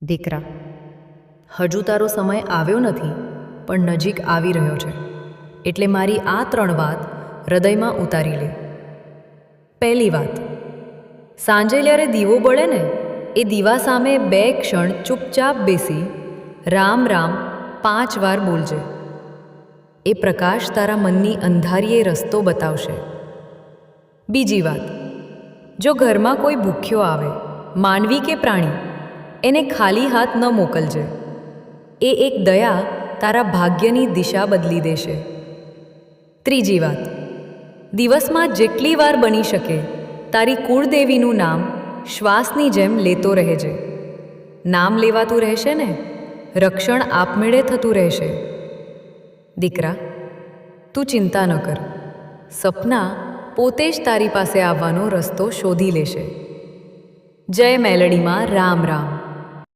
દીકરા, હજુ તારો સમય આવ્યો નથી, પણ નજીક આવી રહ્યો છે. એટલે મારી આ 3 વાત હૃદયમાં ઉતારી લે. પહેલી વાત, સાંજે જ્યારે દીવો બળે ને, એ દીવા સામે 2 ક્ષણ ચૂપચાપ બેસી રામ રામ 5 વાર બોલજે. એ પ્રકાશ તારા મનની અંધારીએ રસ્તો બતાવશે. બીજી વાત, જો ઘરમાં કોઈ ભૂખ્યો આવે, માનવી કે પ્રાણી, એને ખાલી હાથ ન મોકલજે. એ એક દયા તારા ભાગ્યની દિશા બદલી દેશે. ત્રીજી વાત, દિવસમાં જેટલી વાર બની શકે તારી કુળદેવીનું નામ શ્વાસની જેમ લેતો રહેજે. નામ લેવાતું રહેશે ને, રક્ષણ આપમેળે થતું રહેશે. દીકરા, તું ચિંતા ન કર. સપના પોતે જ તારી પાસે આવવાનો રસ્તો શોધી લેશે. જય મેલડીમાં રામ રામ.